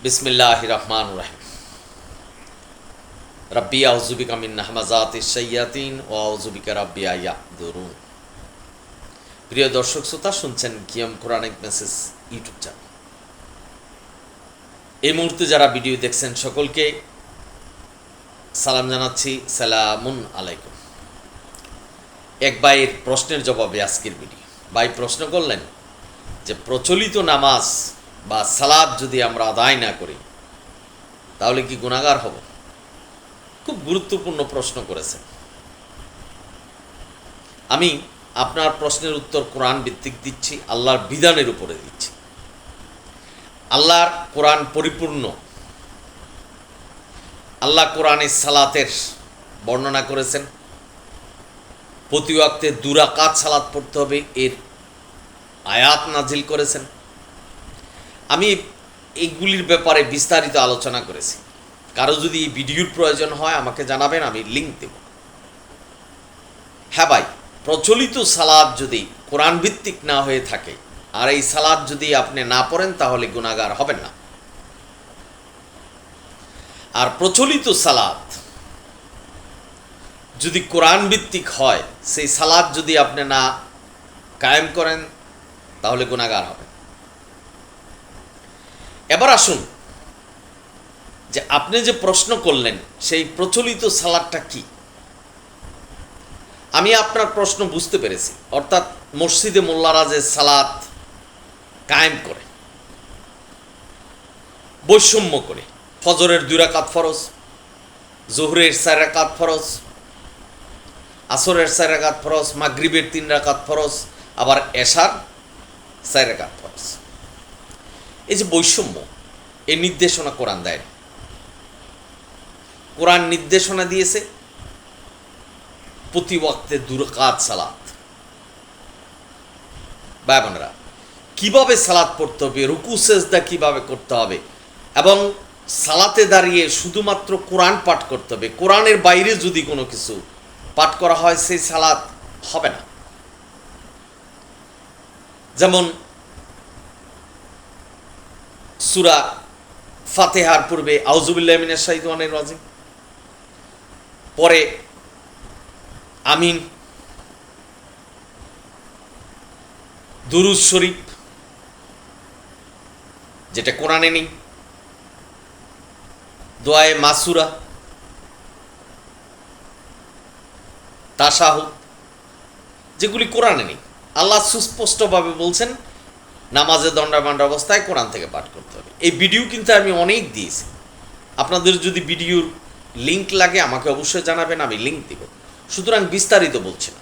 বিসমিল্লাহির রহমানির রহিম। রব্বি আউযু বিকা মিন হামাযাতিশ শাইয়াতিন ওয়া আউযু বিকা রাব্বি ইয়াহদুরুন। প্রিয় দর্শক শ্রোতা, শুনছেন কিয়ম কোরআনিক মেসেজ ইউটিউব চ্যানেল। এই মুহূর্তে যারা ভিডিও দেখছেন সকলকে সালাম জানাচ্ছি, সালামুন আলাইকুম। এক ভাইয়ের প্রশ্নের জবাবে আজকের ভিডিও। ভাই প্রশ্ন করলেন যে প্রচলিত নামাজ বা সালাত যদি আমরা আদায় না করি তাহলে কি গুনাহগার হব? খুব গুরুত্বপূর্ণ প্রশ্ন করেছেন। আমি আপনার প্রশ্নের উত্তর কোরআন ভিত্তিক দিচ্ছি, আল্লাহর বিধানের উপরে দিচ্ছি। আল্লাহর কোরআন পরিপূর্ণ। আল্লাহ কোরআনে সালাতের বর্ণনা করেছেন। প্রতি ওয়াক্তে 2 রাকাত সালাত পড়তে হবে, এর আয়াত নাজিল করেছেন। আমি এইগুলির ব্যাপারে বিস্তারিত আলোচনা করেছি। কারো যদি এই ভিডিওর প্রয়োজন হয় আমাকে জানাবেন, আমি লিঙ্ক দেব। হ্যাঁ ভাই, প্রচলিত সালাত যদি কোরআন ভিত্তিক না হয়ে থাকে আর এই সালাত যদি আপনি না পড়েন তাহলে গুনাহগার হবেন না। আর প্রচলিত সালাত যদি কোরআন ভিত্তিক হয়, সেই সালাত যদি আপনি না কায়েম করেন তাহলে গুনাহগার হবেন। এবার আসুন যে আপনি যে প্রশ্ন করলেন সেই প্রচলিত সালাতটা কি। আমি আপনার প্রশ্ন বুঝতে পেরেছি। অর্থাৎ মসজিদে মোল্লারা যে সালাত কায়েম করে বৈষম্য করে, ফজরের 2 রাকাত ফরজ, জোহরের 4 রাকাত ফরজ, আসরের 4 রাকাত ফরজ, মাগরিবের 3 রাকাত ফরজ, আবার এশার 4 রাকাত ফরজ। এই যে বৈষম্য, এই নির্দেশনা কোরআন দেয়। কোরআন নির্দেশনা দিয়েছে প্রতি ওয়াক্তে 2 রাকাত সালাত। ভাই বোনেরা, কীভাবে সালাত পড়তে হবে, রুকু সেজদা কীভাবে করতে হবে, এবং সালাতে দাঁড়িয়ে শুধুমাত্র কোরআন পাঠ করতে হবে। কোরআনের বাইরে যদি কোনো কিছু পাঠ করা হয় সেই সালাত হবে না। যেমন সূরা ফাতিহার পূর্বে আউযু বিল্লাহি মিনাশ শাইতানির রাজিম, পরে আমিন, দুরূদ শরীফ যেটা কোরআনে নেই, দোয়ায়ে মাসুরা, তাশাহুদ, যেগুলি কোরআনে নেই। আল্লাহ সুস্পষ্টভাবে বলছেন নামাজে দণ্ডায়মান অবস্থায় কোরআন থেকে পাঠ করতে হবে। এই ভিডিও কিন্তু আমি অনেক দিয়েছি। আপনাদের যদি ভিডিওর লিঙ্ক লাগে আমাকে অবশ্যই জানাবেন, আমি লিঙ্ক দিব। সুতরাং বিস্তারিত বলছি না।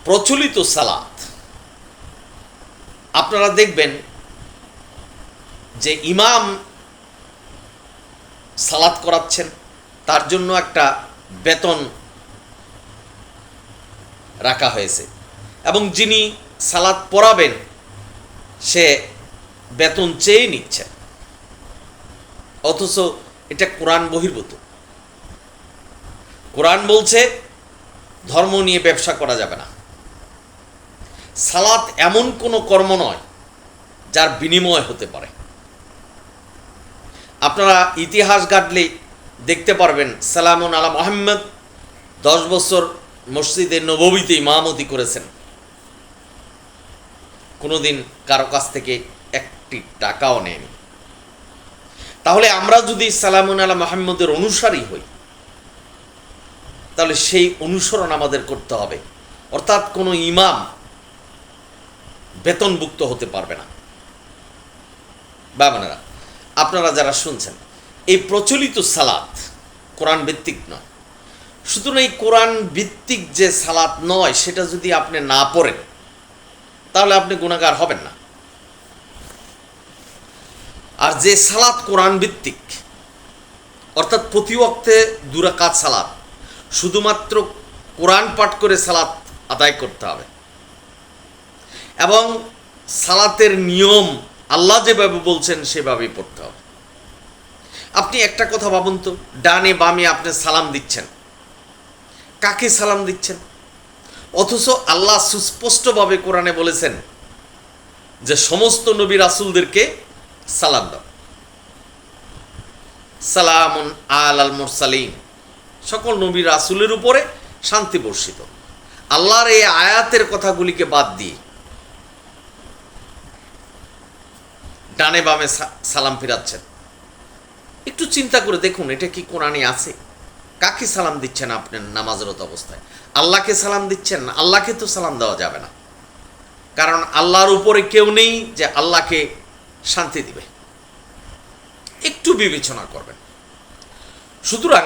প্রচলিত সালাত আপনারা দেখবেন যে ইমাম সালাত করাচ্ছেন, তার জন্য একটা বেতন রাখা হয়েছে, এবং যিনি সালাত পড়াবেন সে বেতন চেয়ে নিচ্ছেন, অথচ এটা কোরআন বহির্ভূত। কোরআন বলছে ধর্ম নিয়ে ব্যবসা করা যাবে না। সালাত এমন কোনো কর্ম নয় যার বিনিময় হতে পারে। আপনারা ইতিহাস ঘাটলে দেখতে পারবেন সালামুন আলা মুহাম্মদ 10 বছর মসজিদে নববীতে ইমামতি করেছেন, কোনোদিন কারো কাছ থেকে 1 টাকাও নেয়নি। তাহলে আমরা যদি সালামুন আলা মুহাম্মদের অনুসারী হই তাহলে সেই অনুসরণ আমাদের করতে হবে। অর্থাৎ কোনো ইমাম বেতনভুক্ত হতে পারবে না। বাবানেরা, আপনারা যারা শুনছেন, এই প্রচলিত সালাত কোরআন ভিত্তিক নয়। সুতরাং এই কোরআন ভিত্তিক যে সালাত নয় সেটা যদি আপনি না পড়েন তাহলে আপনি গুনাহগার হবেন না। আর যে সালাত কোরআন ভিত্তিক, অর্থাৎ প্রতি ওয়াক্তে 2 রাকাত সালাত, শুধুমাত্র কোরআন পাঠ করে সালাত আদায় করতে হবে, এবং সালাতের নিয়ম আল্লাহ যেভাবে বলছেন সেভাবেই পড়তে হবে। আপনি একটা কথা ভাবুন তো, ডানে বামে আপনি সালাম দিচ্ছেন, কাকে সালাম দিচ্ছেন? অথচ আল্লাহ সুস্পষ্টভাবে কোরআনে বলেছেন যে সমস্ত নবী রাসূলদেরকে সালাম দাও। সালামুন আলাল মুরসালিন, সকল নবী রাসূলের উপরে শান্তি বর্ষিত। আল্লাহর এই আয়াতের কথাগুলিকে বাদ দিয়ে ডানে বামে সালাম ফিরাচ্ছেন। একটু চিন্তা করে দেখুন, এটা কি কোরআনে আছে? কাকে সালাম দিচ্ছেন আপনি নামাজরত অবস্থায়? আল্লাহকে সালাম দিচ্ছেন না? আল্লাহকে তো সালাম দেওয়া যাবে না, কারণ আল্লাহর উপরে কেউ নেই যে আল্লাহকে শান্তি দিবে। একটু বিবেচনা করবেন। সুতরাং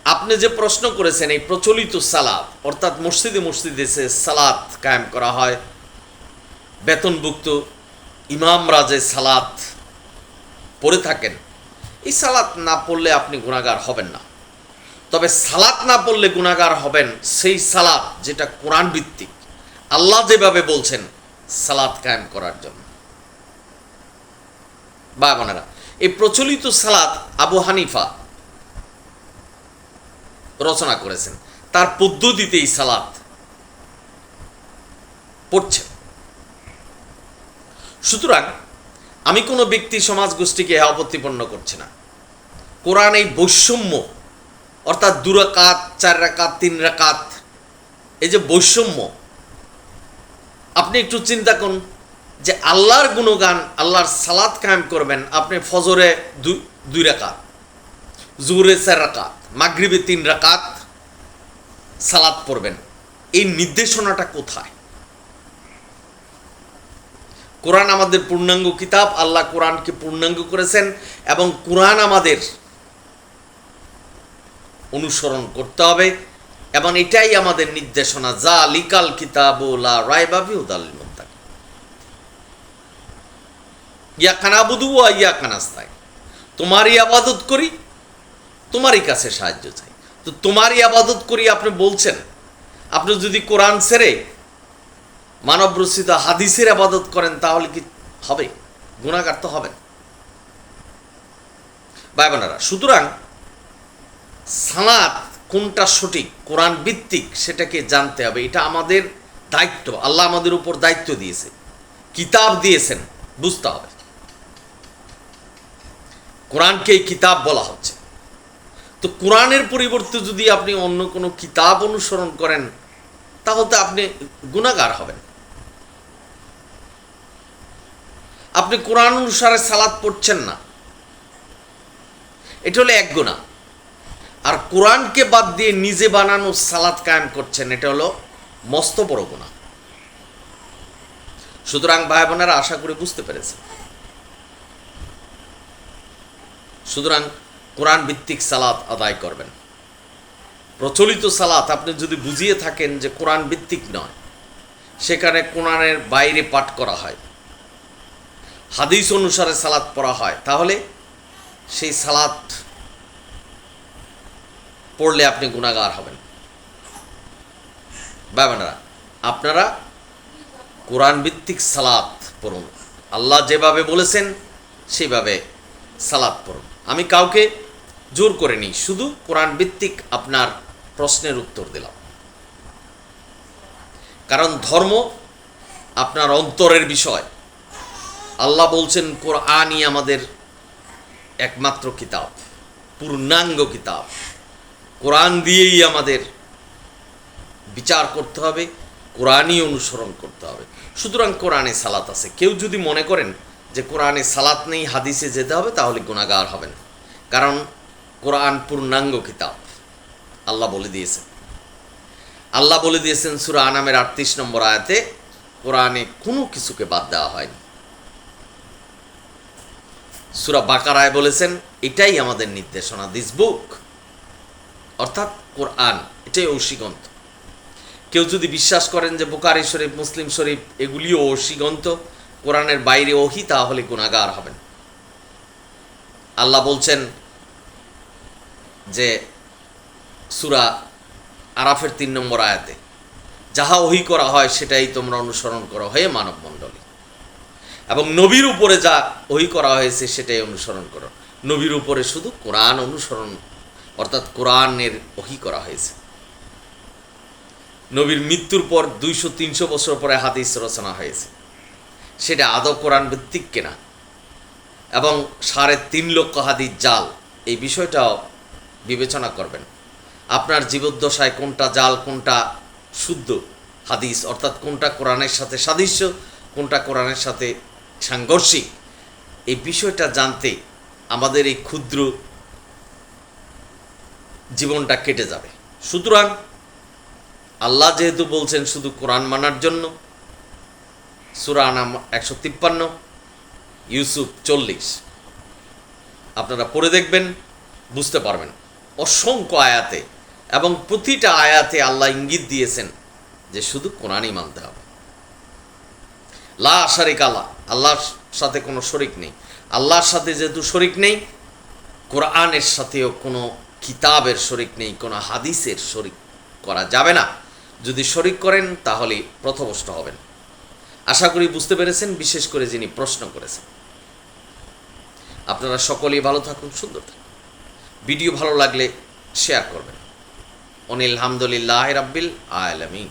আপনি যে প্রশ্ন করেছেন, এই প্রচলিত সালাত অর্থাৎ মসজিদে মসজিদে যে সালাত কায়েম করা হয়, বেতনভুক্ত ইমামরা যে সালাত পড়ে থাকেন, এই সালাত না পড়লে আপনি গুনাহগার হবেন না। তবে সালাত না পড়লে গুনাহগার হবেন সেই সালাত যেটা কোরআন ভিত্তিক, আল্লাহ যেভাবে বলছেন সালাত কায়েম করার জন্য। বা বোনেরা, এই প্রচলিত সালাত আবু হানিফা রচনা করেছেন, তার পদ্ধতিতে এই সালাত পড়ছেন। সুতরাং আমি কোনো ব্যক্তি সমাজ গোষ্ঠীকে আপত্তিপন্ন করছি না। কোরআন এই বৈষম্য অর্থাৎ 2 রাকাত 4 রাকাত 3 রাকাত, এই যে বৈষম্য, আপনি একটু চিন্তা করুন যে আল্লাহর গুণগান, আল্লাহর সালাত কায়েম করবেন, আপনি ফজরে 2 রাকাত, জোহরে 4 রাকাত, মাগরিবে 3 রাকাত সালাত পড়বেন। এই নির্দেশনাটা কোথায়? কোরআন আমাদের পূর্ণাঙ্গ কিতাব, আল্লাহ কোরআনকে পূর্ণাঙ্গ করেছেন এবং কোরআন আমাদের অনুসরণ করতে হবে এবং এটাই আমাদের নির্দেশনা। যালিকাল কিতাবু লা রাইবা ফিহি হুদাল লিল মুত্তাকিন। ইয়াকা নাবুদু ওয়া ইয়াকা নাস্তাইন, তোমারই ইবাদত করি, তোমারই কাছে সাহায্য চাই। তো তোমারই ইবাদত করি আপনি বলছেন, আপনি যদি কোরআন ছেড়ে মানব রচিত হাদিসের ইবাদত করেন তাহলে কি হবে? গুনাহগার তো হবেন। ভাই বোনেরা, সুতরাং সালাত কোনটা সঠিক, কোরআন ভিত্তিক, সেটাকে জানতে হবে। এটা আমাদের দায়িত্ব, আল্লাহ আমাদের উপর দায়িত্ব দিয়েছে, কিতাব দিয়েছেন, বুঝতে হবে। কোরআনকে কিতাব বলা হচ্ছে, তো কোরআনের পরিবর্তে যদি আপনি অন্য কোনো কিতাব অনুসরণ করেন তাহলে আপনি গুনাহগার হবেন। আপনি কোরআন অনুসারে সালাত পড়ছেন না, এটা হলো এক গুনাহ। আর কোরআনকে বাদ দিয়ে নিজে বানানো সালাত কায়েম করছেন, এটা হলো মস্ত বড় গুনাহ। সুতরাং ভাই বোনেরা, আশা করি বুঝতে পেরেছেন। সুতরাং কোরআন ভিত্তিক সালাত আদায় করবেন। প্রচলিত সালাত আপনি যদি বুঝিয়ে থাকেন যে কোরআন ভিত্তিক নয়, সেখানে কোরআনের বাইরে পাঠ করা হয়, হাদিস অনুসারে সালাত পড়া হয়, তাহলে সেই সালাত পড়লে আপনি গুনাহগার হবেন। ভাই বোনেরা, আপনারা কোরআন ভিত্তিক সালাত পড়ুন, আল্লাহ যেভাবে বলেছেন সেইভাবে সালাত পড়ুন। আমি কাউকে জোর করে নিই, শুধু কোরআন ভিত্তিক আপনার প্রশ্নের উত্তর দিলাম। কারণ ধর্ম আপনার অন্তরের বিষয়। আল্লাহ বলছেন কোরআনই আমাদের একমাত্র কিতাব, পূর্ণাঙ্গ কিতাব। কোরআন দিয়েই আমাদের বিচার করতে হবে, কোরআনই অনুসরণ করতে হবে। সুতরাং কোরআনে সালাত আছে। কেউ যদি মনে করেন যে কোরআনে সালাত নেই, হাদিসে যেতে হবে, তাহলে গুনাহগার হবেন। কারণ কোরআন পূর্ণাঙ্গ কিতাব, আল্লাহ বলে দিয়েছেন। আল্লাহ বলে দিয়েছেন সূরা আনামের 38 নম্বর আয়াতে, কোরআনে কোনো কিছুকে বাদ দেওয়া হয়নি। সূরা বাকারায় বলেছেন এটাই আমাদের নির্দেশনা, দিস বুক অর্থাৎ কোরআন, এটাই ঐশীগ্রন্থ। কেউ যদি বিশ্বাস করেন যে বুখারী শরীফ, মুসলিম শরীফ এগুলিও ঐশীগ্রন্থ, কোরআনের বাইরে ওহী, তাহলে গুনাহগার হবেন। আল্লাহ বলছেন যে সূরা আরাফের 3 নম্বর আয়াতে, যাহা ওহী করা হয় সেটাই তোমরা অনুসরণ করো হে মানব মণ্ডলী, এবং নবীর উপরে যা ওহী করা হয়েছে সেটাই অনুসরণ করো। নবীর উপরে শুধু কোরআন অনুসরণ অর্থাৎ কোরআনের ওহী করা হয়েছে। নবীর মৃত্যুর পর 200-300 বছর পরে হাদিস রচনা হয়েছে, সেটা আদৌ কোরআন ভিত্তিক কিনা, এবং 3.5 লক্ষ হাদিস জাল, এই বিষয়টাও বিবেচনা করবেন। আপনার জীবদ্দশায় কোনটা জাল, কোনটা শুদ্ধ হাদিস, অর্থাৎ কোনটা কোরআনের সাথে সাদৃশ্য, কোনটা কোরআনের সাথে সাংঘর্ষিক, এই বিষয়টা জানতে আমাদের এই ক্ষুদ্র জীবনটা কেটে যাবে। সুতরাং আল্লাহ যেহেতু বলছেন শুধু কোরআন মানার জন্য, সূরা আনাম 153, ইউসুফ 40, আপনারা পড়ে দেখবেন, বুঝতে পারবেন। অসংখ্য আয়াতে এবং প্রতিটা আয়াতে আল্লাহ ইঙ্গিত দিয়েছেন যে শুধু কোরআনই মানতে হবে। লা শারিকা আল্লাহ, আল্লাহর সাথে কোনো শরিক নেই। আল্লাহর সাথে যেহেতু শরিক নেই, কোরআনের সাথেও কোনো কিতাবের শরিক নেই, কোনো হাদিসের শরিক করা যাবে না। যদি শরিক করেন তাহলে পথভ্রষ্ট হবেন। আশা করি বুঝতে পেরেছেন, বিশেষ করে যিনি প্রশ্ন করেছেন। আপনারা সকলেই ভালো থাকুন, সুন্দর থাকুন। ভিডিও ভালো লাগলে শেয়ার করবেন। অনিল হামদুলিল্লাহ রাব্বিল আলামিন।